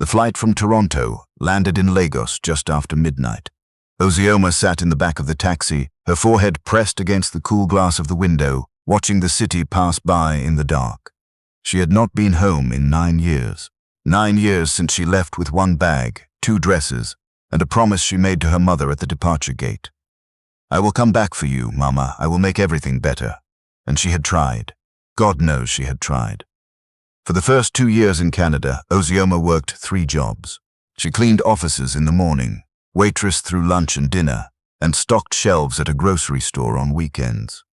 flight from Toronto landed in Lagos just after midnight. Ozioma sat in the back of the taxi, her forehead pressed against the cool glass of the window, watching the city pass by in the dark. She had not been home in 9 years. 9 years since she left with one bag, 2 dresses, and a promise she made to her mother at the departure gate. "I will come back for you, Mama. I will make everything better." And she had tried. God knows she had tried. For the first 2 years in Canada, Ozioma worked 3 jobs. She cleaned offices in the morning, waitressed through lunch and dinner, and stocked shelves at a grocery store on weekends.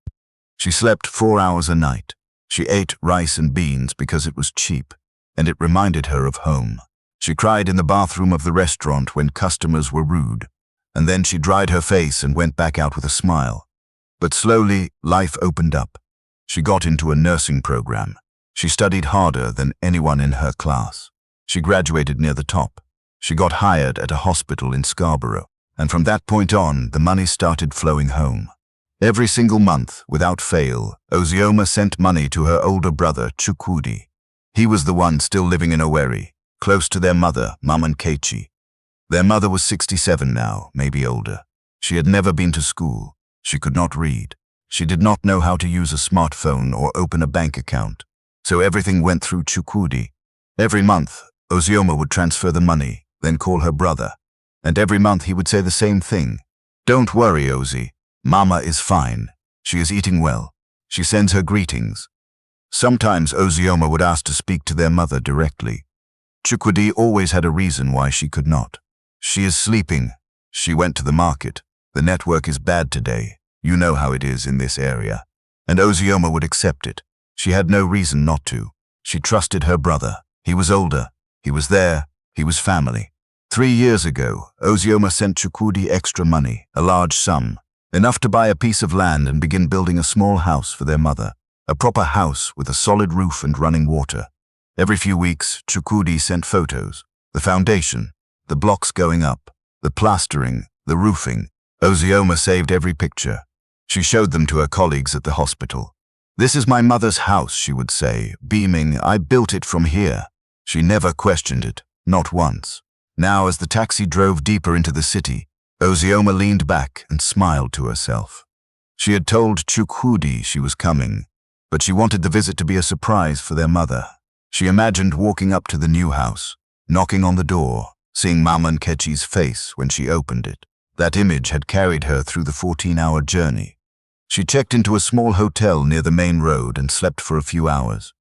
She slept 4 hours a night. She ate rice and beans because it was cheap, and it reminded her of home. She cried in the bathroom of the restaurant when customers were rude, and then she dried her face and went back out with a smile. But slowly, life opened up. She got into a nursing program. She studied harder than anyone in her class. She graduated near the top. She got hired at a hospital in Scarborough, and from that point on, the money started flowing home. Every single month, without fail, Ozioma sent money to her older brother, Chukwudi. He was the one still living in Owerri, close to their mother, Mama Nkechi. Their mother was 67 now, maybe older. She had never been to school. She could not read. She did not know how to use a smartphone or open a bank account, so everything went through Chukwudi. Every month, Ozioma would transfer the money, then call her brother, and every month he would say the same thing. "Don't worry, Ozi. Mama is fine. She is eating well. She sends her greetings." Sometimes Ozioma would ask to speak to their mother directly. Chukwudi always had a reason why she could not. "She is sleeping. She went to the market. The network is bad today. You know how it is in this area." And Ozioma would accept it. She had no reason not to. She trusted her brother. He was older. He was there. He was family. 3 years ago, Ozioma sent Chukwudi extra money, a large sum, enough to buy a piece of land and begin building a small house for their mother, a proper house with a solid roof and running water. Every few weeks, Chukwudi sent photos, the foundation, the blocks going up, the plastering, the roofing. Ozioma saved every picture. She showed them to her colleagues at the hospital. "This is my mother's house," she would say, beaming. "I built it from here." She never questioned it, not once. Now, as the taxi drove deeper into the city, Ozioma leaned back and smiled to herself. She had told Chukwudi she was coming, but she wanted the visit to be a surprise for their mother. She imagined walking up to the new house, knocking on the door, seeing Mama Nkechi's face when she opened it. That image had carried her through the 14-hour journey. She checked into a small hotel near the main road and slept for a few hours.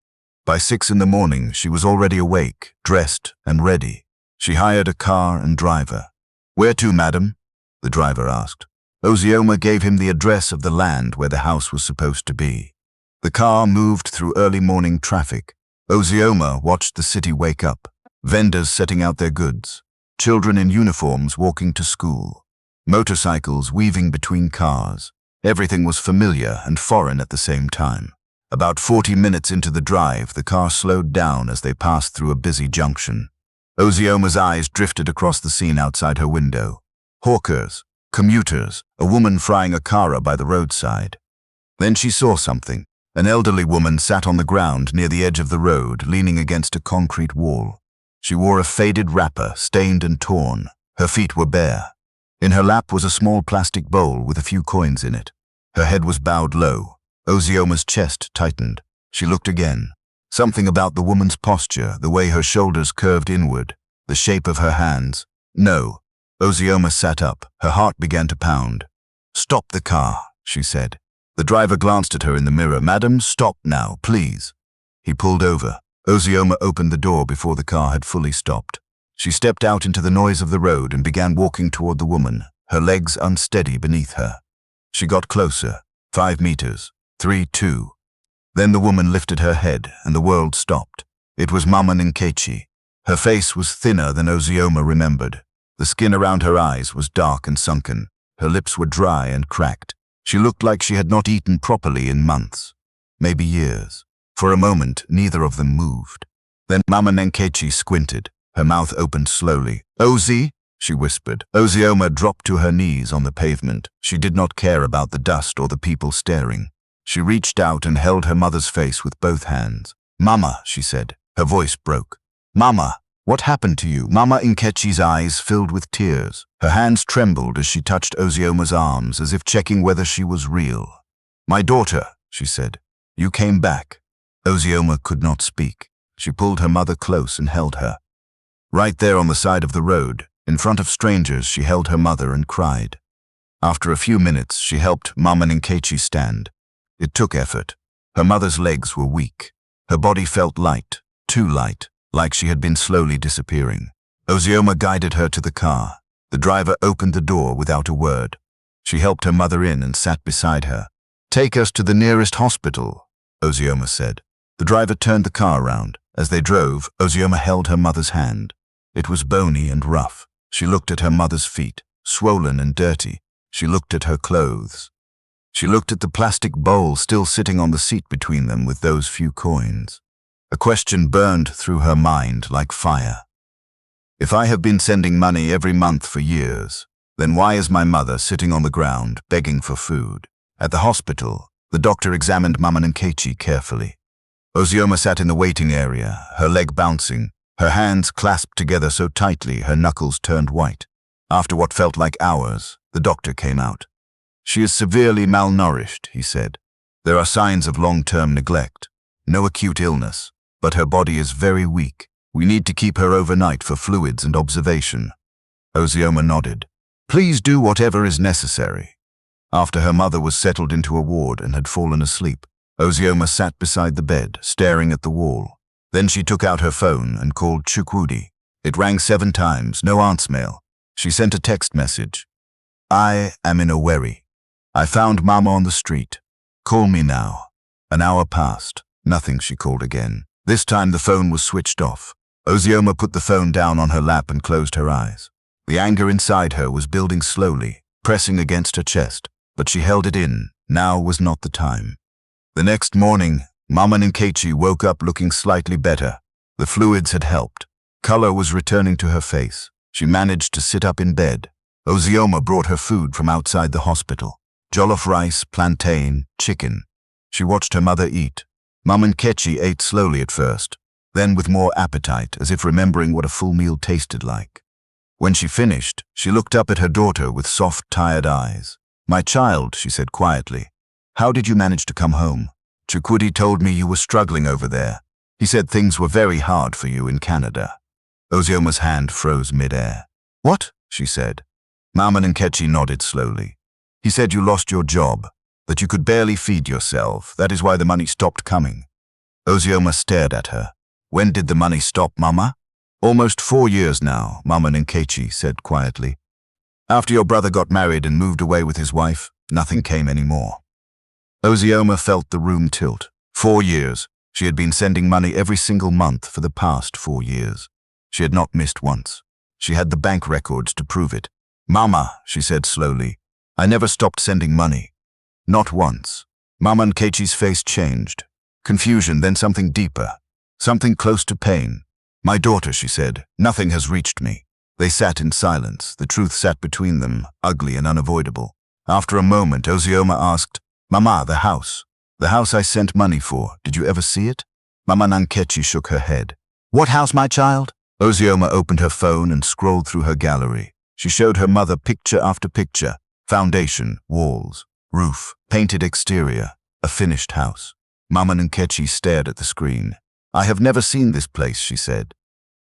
By 6 in the morning, she was already awake, dressed, and ready. She hired a car and driver. "Where to, madam?" the driver asked. Ozioma gave him the address of the land where the house was supposed to be. The car moved through early morning traffic. Ozioma watched the city wake up, vendors setting out their goods, children in uniforms walking to school, motorcycles weaving between cars. Everything was familiar and foreign at the same time. About 40 minutes into the drive, the car slowed down as they passed through a busy junction. Ozioma's eyes drifted across the scene outside her window. Hawkers, commuters, a woman frying a kara by the roadside. Then she saw something. An elderly woman sat on the ground near the edge of the road, leaning against a concrete wall. She wore a faded wrapper, stained and torn. Her feet were bare. In her lap was a small plastic bowl with a few coins in it. Her head was bowed low. Ozioma's chest tightened. She looked again. Something about the woman's posture, the way her shoulders curved inward, the shape of her hands. No. Ozioma sat up. Her heart began to pound. "Stop the car," she said. The driver glanced at her in the mirror. "Madam, stop now, please." He pulled over. Ozioma opened the door before the car had fully stopped. She stepped out into the noise of the road and began walking toward the woman, her legs unsteady beneath her. She got closer. 5 meters. 3, 2. Then the woman lifted her head and the world stopped. It was Mama Nkechi. Her face was thinner than Ozioma remembered. The skin around her eyes was dark and sunken. Her lips were dry and cracked. She looked like she had not eaten properly in months, maybe years. For a moment, neither of them moved. Then Mama Nkechi squinted. Her mouth opened slowly. "Ozi," she whispered. Ozioma dropped to her knees on the pavement. She did not care about the dust or the people staring. She reached out and held her mother's face with both hands. "Mama," she said. Her voice broke. "Mama." What happened to you? Mama Nkechi's eyes filled with tears. Her hands trembled as she touched Ozioma's arms, as if checking whether she was real. My daughter, she said. You came back. Ozioma could not speak. She pulled her mother close and held her. Right there on the side of the road, in front of strangers, she held her mother and cried. After a few minutes, she helped Mama Nkechi stand. It took effort. Her mother's legs were weak. Her body felt light, too light, like she had been slowly disappearing. Ozioma guided her to the car. The driver opened the door without a word. She helped her mother in and sat beside her. Take us to the nearest hospital, Ozioma said. The driver turned the car around. As they drove, Ozioma held her mother's hand. It was bony and rough. She looked at her mother's feet, swollen and dirty. She looked at her clothes. She looked at the plastic bowl still sitting on the seat between them with those few coins. A question burned through her mind like fire. If I have been sending money every month for years, then why is my mother sitting on the ground begging for food? At the hospital, the doctor examined Mama Nkechi carefully. Ozioma sat in the waiting area, her leg bouncing, her hands clasped together so tightly her knuckles turned white. After what felt like hours, the doctor came out. She is severely malnourished, he said. There are signs of long-term neglect. No acute illness, but her body is very weak. We need to keep her overnight for fluids and observation. Ozioma nodded. Please do whatever is necessary. After her mother was settled into a ward and had fallen asleep, Ozioma sat beside the bed, staring at the wall. Then she took out her phone and called Chukwudi. It rang 7 times, no answer mail. She sent a text message. I am in a worry. I found Mama on the street. Call me now. An hour passed. Nothing, she called again. This time the phone was switched off. Ozioma put the phone down on her lap and closed her eyes. The anger inside her was building slowly, pressing against her chest, but she held it in. Now was not the time. The next morning, Mama Nkechi woke up looking slightly better. The fluids had helped. Color was returning to her face. She managed to sit up in bed. Ozioma brought her food from outside the hospital. Jollof rice, plantain, chicken. She watched her mother eat. Mama Nkechi ate slowly at first, then with more appetite, as if remembering what a full meal tasted like. When she finished, she looked up at her daughter with soft, tired eyes. My child, she said quietly. How did you manage to come home? Chukwudi told me you were struggling over there. He said things were very hard for you in Canada. Ozioma's hand froze mid-air. What? She said. Mama Nkechi nodded slowly. He said you lost your job, that you could barely feed yourself. That is why the money stopped coming. Ozioma stared at her. When did the money stop, Mama? Almost 4 years now, Mama Nkechi said quietly. After your brother got married and moved away with his wife, nothing came anymore. Ozioma felt the room tilt. 4 years. She had been sending money every single month for the past 4 years. She had not missed once. She had the bank records to prove it. Mama, she said slowly, I never stopped sending money. Not once. Mama Nkechi's face changed. Confusion, then something deeper. Something close to pain. My daughter, she said, nothing has reached me. They sat in silence. The truth sat between them, ugly and unavoidable. After a moment, Ozioma asked, Mama, the house I sent money for, did you ever see it? Mama Nkechi shook her head. What house, my child? Ozioma opened her phone and scrolled through her gallery. She showed her mother picture after picture, foundation, walls, roof, painted exterior, a finished house. Mama Nkechi stared at the screen. I have never seen this place, she said.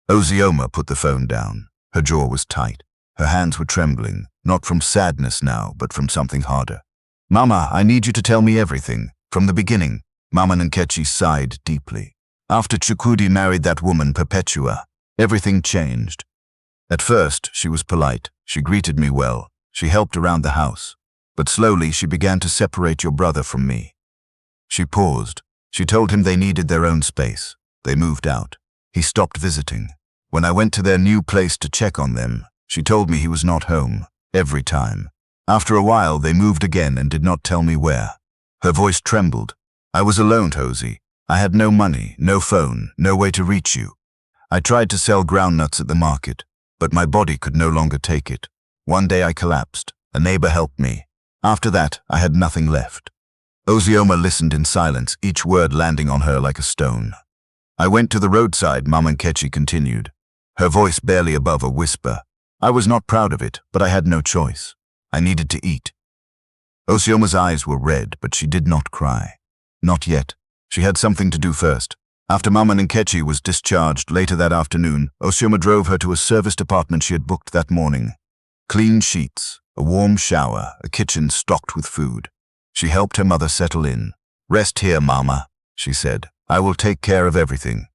Ozioma put the phone down. Her jaw was tight. Her hands were trembling, not from sadness now, but from something harder. Mama, I need you to tell me everything, from the beginning. Mama Nkechi sighed deeply. After Chukwudi married that woman, Perpetua, everything changed. At first, she was polite. She greeted me well. She helped around the house. But slowly, she began to separate your brother from me. She paused. She told him they needed their own space. They moved out. He stopped visiting. When I went to their new place to check on them, she told me he was not home, every time. After a while, they moved again and did not tell me where. Her voice trembled. I was alone, Tozy. I had no money, no phone, no way to reach you. I tried to sell groundnuts at the market, but my body could no longer take it. One day I collapsed. A neighbor helped me. After that, I had nothing left. Ozioma listened in silence, each word landing on her like a stone. I went to the roadside, Mama Nkechi continued. her voice barely above a whisper. I was not proud of it, but I had no choice. I needed to eat. Ozioma's eyes were red, but she did not cry. Not yet. She had something to do first. After Mama Nkechi was discharged later that afternoon, Ozioma drove her to a serviced apartment she had booked that morning. Clean sheets, a warm shower, a kitchen stocked with food. She helped her mother settle in. "Rest here, Mama," she said. "I will take care of everything."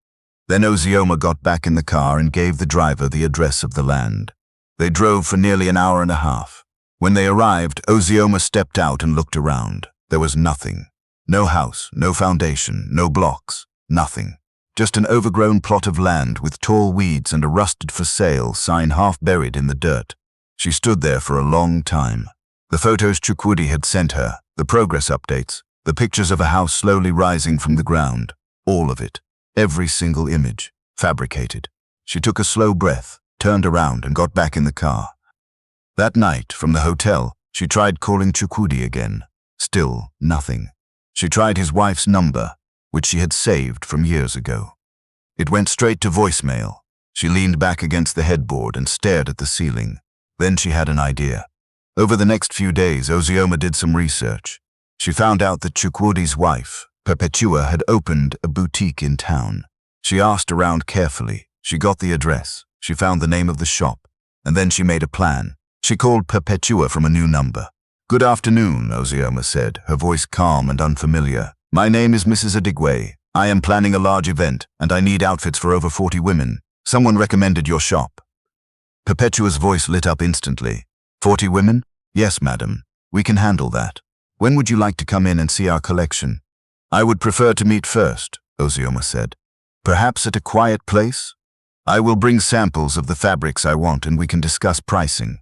Then Ozioma got back in the car and gave the driver the address of the land. They drove for nearly an hour and a half. When they arrived, Ozioma stepped out and looked around. There was nothing. No house, no foundation, no blocks, nothing. Just an overgrown plot of land with tall weeds and a rusted for sale sign half buried in the dirt. She stood there for a long time. The photos Chukwudi had sent her, the progress updates, the pictures of a house slowly rising from the ground, all of it, every single image, fabricated. She took a slow breath, turned around and got back in the car. That night, from the hotel, she tried calling Chukwudi again. Still nothing. She tried his wife's number, which she had saved from years ago. It went straight to voicemail. She leaned back against the headboard and stared at the ceiling. Then she had an idea. Over the next few days, Ozioma did some research. She found out that Chukwudi's wife, Perpetua, had opened a boutique in town. She asked around carefully. She got the address. She found the name of the shop. And then she made a plan. She called Perpetua from a new number. "Good afternoon," Ozioma said, her voice calm and unfamiliar. "My name is Mrs. Adigwe. I am planning a large event, and I need outfits for over 40 women. Someone recommended your shop." Perpetua's voice lit up instantly. 40 women? "Yes, madam. We can handle that. When would you like to come in and see our collection?" "I would prefer to meet first," Ozioma said. "Perhaps at a quiet place? I will bring samples of the fabrics I want and we can discuss pricing."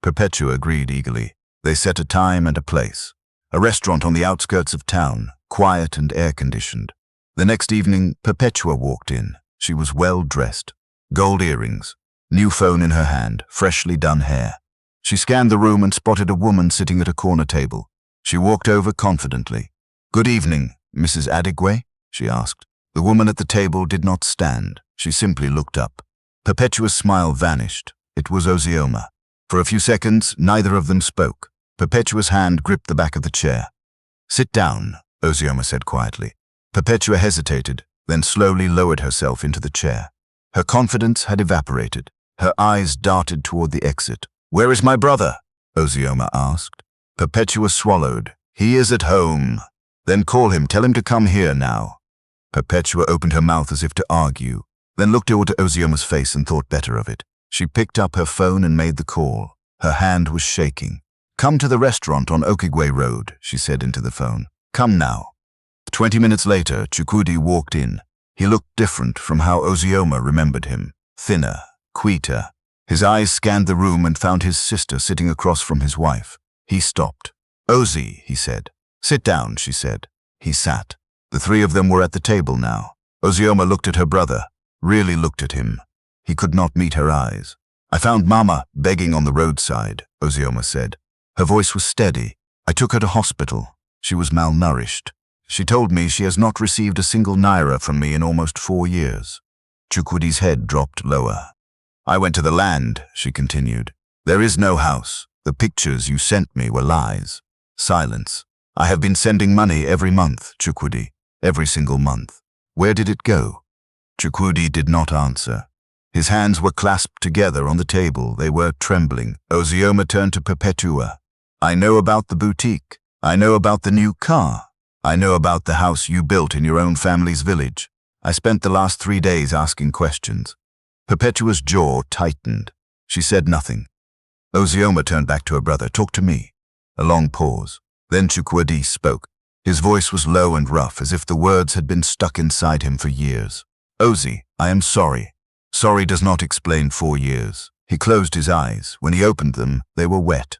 Perpetua agreed eagerly. They set a time and a place. A restaurant on the outskirts of town, quiet and air-conditioned. The next evening, Perpetua walked in. She was well-dressed. Gold earrings, new phone in her hand, freshly done hair. She scanned the room and spotted a woman sitting at a corner table. She walked over confidently. "Good evening, Mrs. Adigwe?" she asked. The woman at the table did not stand. She simply looked up. Perpetua's smile vanished. It was Ozioma. For a few seconds, neither of them spoke. Perpetua's hand gripped the back of the chair. "Sit down," Ozioma said quietly. Perpetua hesitated, then slowly lowered herself into the chair. Her confidence had evaporated. Her eyes darted toward the exit. "Where is my brother?" Ozioma asked. Perpetua swallowed. "He is at home." "Then call him. Tell him to come here now." Perpetua opened her mouth as if to argue, then looked over to Ozioma's face and thought better of it. She picked up her phone and made the call. Her hand was shaking. "Come to the restaurant on Okigwe Road," she said into the phone. "Come now." 20 minutes later, Chukwudi walked in. He looked different from how Ozioma remembered him. Thinner, quieter. His eyes scanned the room and found his sister sitting across from his wife. He stopped. "Ozi," he said. "Sit down," she said. He sat. The three of them were at the table now. Ozioma looked at her brother, really looked at him. He could not meet her eyes. "I found Mama begging on the roadside," Ozioma said. Her voice was steady. "I took her to hospital. She was malnourished. She told me she has not received a single naira from me in almost 4 years." Chukwudi's head dropped lower. "I went to the land," she continued. "There is no house. The pictures you sent me were lies." Silence. "I have been sending money every month, Chukwudi. Every single month. Where did it go?" Chukwudi did not answer. His hands were clasped together on the table. They were trembling. Ozioma turned to Perpetua. "I know about the boutique. I know about the new car. I know about the house you built in your own family's village. I spent the last 3 days asking questions." Perpetua's jaw tightened. She said nothing. Ozioma turned back to her brother. "Talk to me." A long pause. Then Chukwudi spoke. His voice was low and rough, as if the words had been stuck inside him for years. "Ozi, I am sorry. Sorry does not explain 4 years." He closed his eyes. When he opened them, they were wet.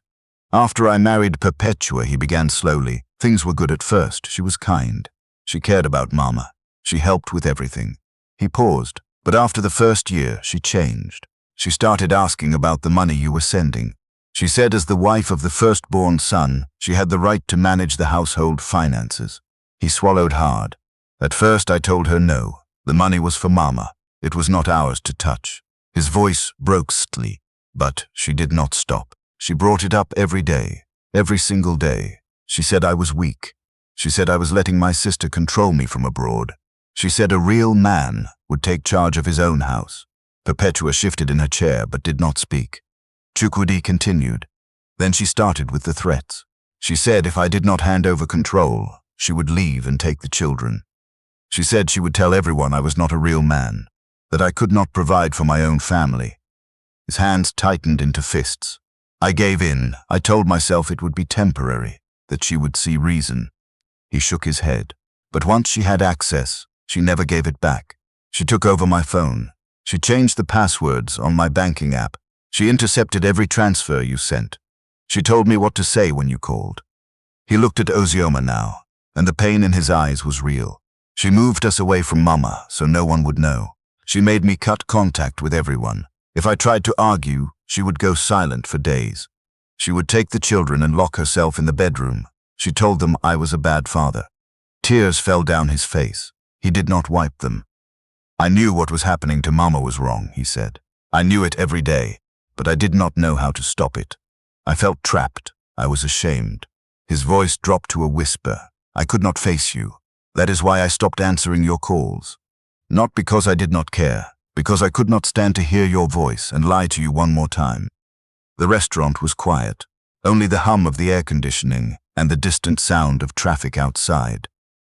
"After I married Perpetua," he began slowly. "Things were good at first. She was kind. She cared about Mama. She helped with everything." He paused. "But after the first year, she changed. She started asking about the money you were sending. She said as the wife of the firstborn son, she had the right to manage the household finances." He swallowed hard. "At first I told her no. The money was for Mama. It was not ours to touch. His voice broke suddenly, but she did not stop. She brought it up every day, every single day. She said I was weak. She said I was letting my sister control me from abroad. She said a real man would take charge of his own house. Perpetua shifted in her chair but did not speak. Chukwudi continued. Then she started with the threats. She said if I did not hand over control, she would leave and take the children. She said she would tell everyone I was not a real man, that I could not provide for my own family. His hands tightened into fists. I gave in. I told myself it would be temporary, that she would see reason. He shook his head. But once she had access, she never gave it back. She took over my phone. She changed the passwords on my banking app. She intercepted every transfer you sent. She told me what to say when you called. He looked at Ozioma now, and the pain in his eyes was real. She moved us away from Mama so no one would know. She made me cut contact with everyone. If I tried to argue, she would go silent for days. She would take the children and lock herself in the bedroom. She told them I was a bad father. Tears fell down his face. He did not wipe them. I knew what was happening to Mama was wrong, he said. I knew it every day, but I did not know how to stop it. I felt trapped. I was ashamed. His voice dropped to a whisper. I could not face you. That is why I stopped answering your calls. Not because I did not care, because I could not stand to hear your voice and lie to you one more time. The restaurant was quiet. Only the hum of the air conditioning and the distant sound of traffic outside.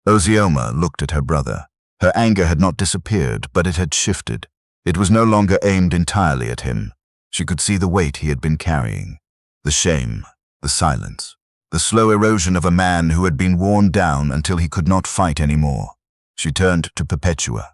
Ozioma looked at her brother. Her anger had not disappeared, but it had shifted. It was no longer aimed entirely at him. She could see the weight he had been carrying. The shame, the silence, the slow erosion of a man who had been worn down until he could not fight anymore. She turned to Perpetua.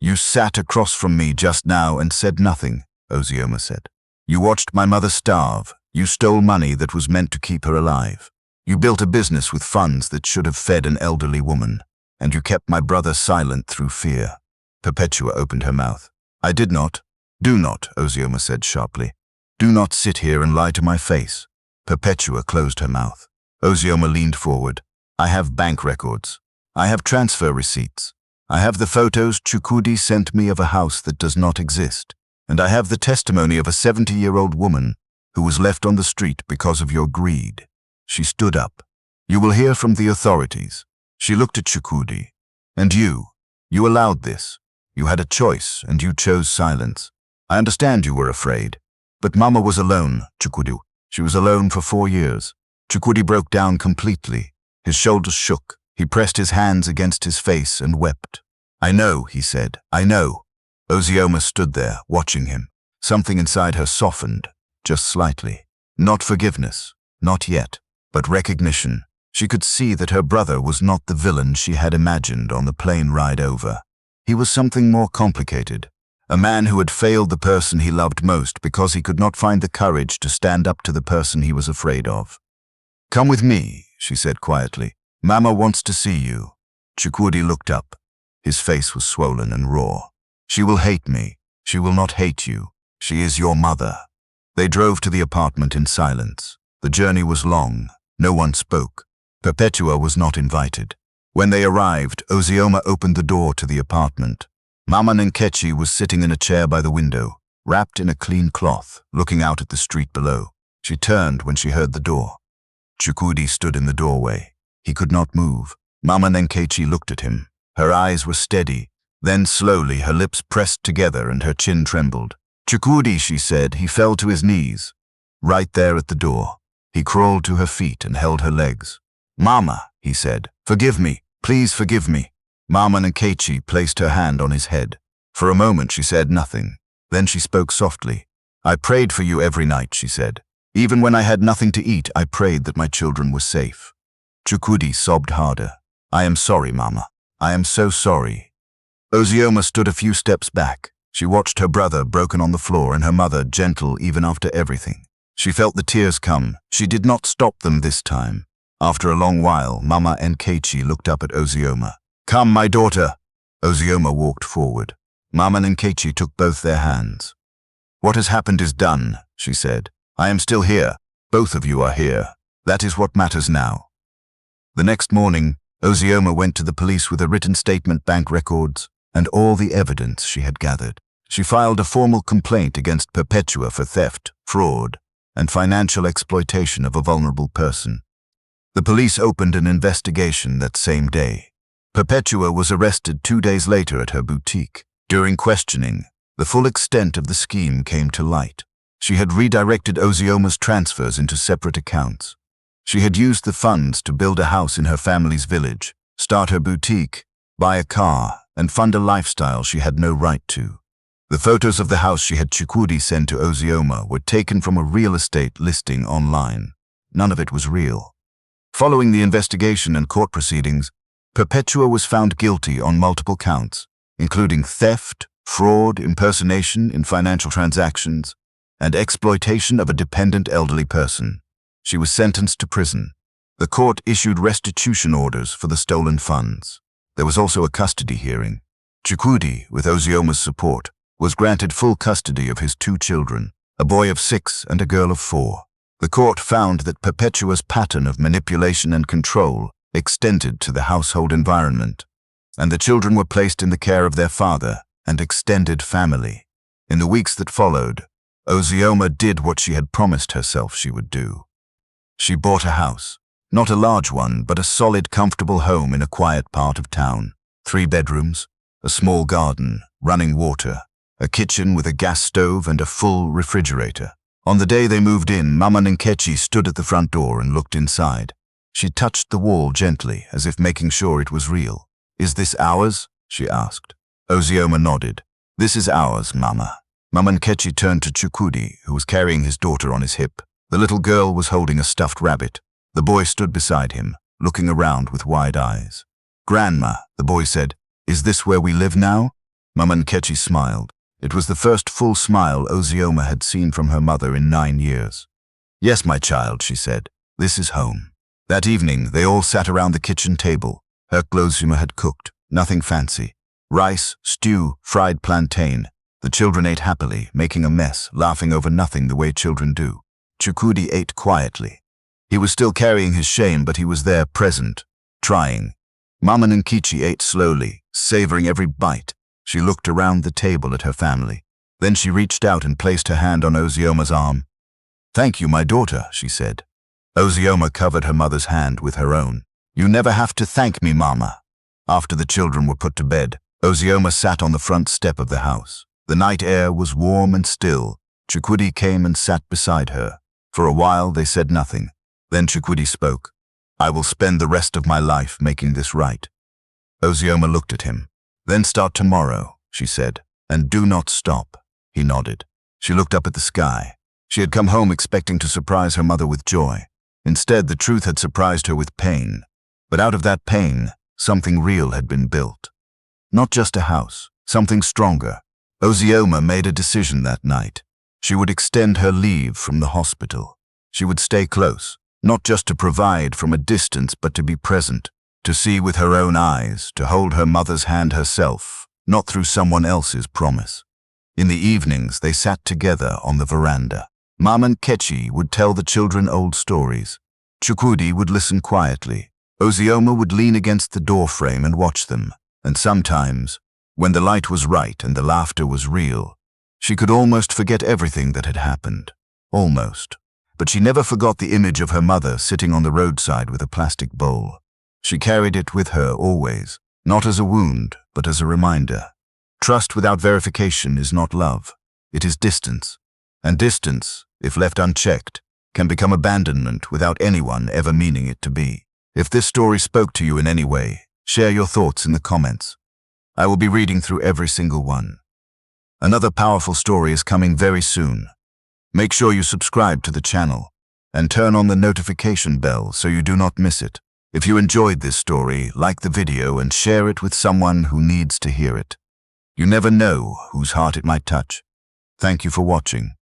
You sat across from me just now and said nothing, Ozioma said. You watched my mother starve. You stole money that was meant to keep her alive. You built a business with funds that should have fed an elderly woman, and you kept my brother silent through fear. Perpetua opened her mouth. I did not. Do not, Ozioma said sharply. Do not sit here and lie to my face. Perpetua closed her mouth. Ozioma leaned forward. I have bank records. I have transfer receipts. I have the photos Chukwudi sent me of a house that does not exist. And I have the testimony of a 70-year-old woman who was left on the street because of your greed. She stood up. You will hear from the authorities. She looked at Chukwudi. And you allowed this. You had a choice, and you chose silence. I understand you were afraid. But Mama was alone, Chukwudi. She was alone for 4 years. Chukwudi broke down completely. His shoulders shook. He pressed his hands against his face and wept. I know, he said. I know. Ozioma stood there, watching him. Something inside her softened, just slightly. Not forgiveness, not yet, but recognition. She could see that her brother was not the villain she had imagined on the plane ride over. He was something more complicated. A man who had failed the person he loved most because he could not find the courage to stand up to the person he was afraid of. Come with me, she said quietly. Mama wants to see you. Chukwudi looked up. His face was swollen and raw. She will hate me. She will not hate you. She is your mother. They drove to the apartment in silence. The journey was long. No one spoke. Perpetua was not invited. When they arrived, Ozioma opened the door to the apartment. Mama Nkechi was sitting in a chair by the window, wrapped in a clean cloth, looking out at the street below. She turned when she heard the door. Chukwudi stood in the doorway. He could not move. Mama Nkechi looked at him. Her eyes were steady. Then slowly her lips pressed together and her chin trembled. Chukwudi, she said. He fell to his knees. Right there at the door. He crawled to her feet and held her legs. Mama, he said, forgive me. Please forgive me. Mama Nkechi placed her hand on his head. For a moment she said nothing. Then she spoke softly. I prayed for you every night, she said. Even when I had nothing to eat, I prayed that my children were safe. Chukwudi sobbed harder. I am sorry, Mama. I am so sorry. Ozioma stood a few steps back. She watched her brother broken on the floor and her mother gentle even after everything. She felt the tears come. She did not stop them this time. After a long while, Mama Nkechi looked up at Ozioma. Come, my daughter. Ozioma walked forward. Mama Nkechi took both their hands. What has happened is done, she said. I am still here. Both of you are here. That is what matters now. The next morning, Ozioma went to the police with a written statement, bank records, and all the evidence she had gathered. She filed a formal complaint against Perpetua for theft, fraud, and financial exploitation of a vulnerable person. The police opened an investigation that same day. Perpetua was arrested 2 days later at her boutique. During questioning, the full extent of the scheme came to light. She had redirected Ozioma's transfers into separate accounts. She had used the funds to build a house in her family's village, start her boutique, buy a car, and fund a lifestyle she had no right to. The photos of the house she had Chukwudi send to Ozioma were taken from a real estate listing online. None of it was real. Following the investigation and court proceedings, Perpetua was found guilty on multiple counts, including theft, fraud, impersonation in financial transactions, and exploitation of a dependent elderly person. She was sentenced to prison. The court issued restitution orders for the stolen funds. There was also a custody hearing. Chukwudi, with Ozioma's support, was granted full custody of his 2 children, a boy of 6 and a girl of 4. The court found that Perpetua's pattern of manipulation and control extended to the household environment, and the children were placed in the care of their father and extended family. In the weeks that followed, Ozioma did what she had promised herself she would do. She bought a house, not a large one, but a solid, comfortable home in a quiet part of town. 3 bedrooms, a small garden, running water, a kitchen with a gas stove and a full refrigerator. On the day they moved in, Mama Nkechi stood at the front door and looked inside. She touched the wall gently, as if making sure it was real. "Is this ours?" she asked. Ozioma nodded. "This is ours, Mama." Mama Nkechi turned to Chukwudi, who was carrying his daughter on his hip. The little girl was holding a stuffed rabbit. The boy stood beside him, looking around with wide eyes. "Grandma," the boy said, "is this where we live now?" Mama Nkechi smiled. It was the first full smile Ozioma had seen from her mother in 9 years. "Yes, my child," she said. "This is home." That evening, they all sat around the kitchen table. Ozioma had cooked, nothing fancy. Rice, stew, fried plantain. The children ate happily, making a mess, laughing over nothing the way children do. Chukwudi ate quietly. He was still carrying his shame, but he was there, present, trying. Mama Nkechi ate slowly, savoring every bite. She looked around the table at her family. Then she reached out and placed her hand on Ozioma's arm. "Thank you, my daughter," she said. Ozioma covered her mother's hand with her own. "You never have to thank me, Mama." After the children were put to bed, Ozioma sat on the front step of the house. The night air was warm and still. Chukwudi came and sat beside her. For a while they said nothing. Then Chukwudi spoke. "I will spend the rest of my life making this right." Ozioma looked at him. "Then start tomorrow," she said, "and do not stop." He nodded. She looked up at the sky. She had come home expecting to surprise her mother with joy. Instead, the truth had surprised her with pain. But out of that pain, something real had been built. Not just a house, something stronger. Ozioma made a decision that night. She would extend her leave from the hospital. She would stay close, not just to provide from a distance, but to be present, to see with her own eyes, to hold her mother's hand herself, not through someone else's promise. In the evenings, they sat together on the veranda. Mama Nkechi would tell the children old stories. Chukwudi would listen quietly. Ozioma would lean against the doorframe and watch them. And sometimes, when the light was right and the laughter was real, she could almost forget everything that had happened. Almost. But she never forgot the image of her mother sitting on the roadside with a plastic bowl. She carried it with her always, not as a wound, but as a reminder. Trust without verification is not love. It is distance. And distance, if left unchecked, can become abandonment without anyone ever meaning it to be. If this story spoke to you in any way, share your thoughts in the comments. I will be reading through every single one. Another powerful story is coming very soon. Make sure you subscribe to the channel and turn on the notification bell so you do not miss it. If you enjoyed this story, like the video and share it with someone who needs to hear it. You never know whose heart it might touch. Thank you for watching.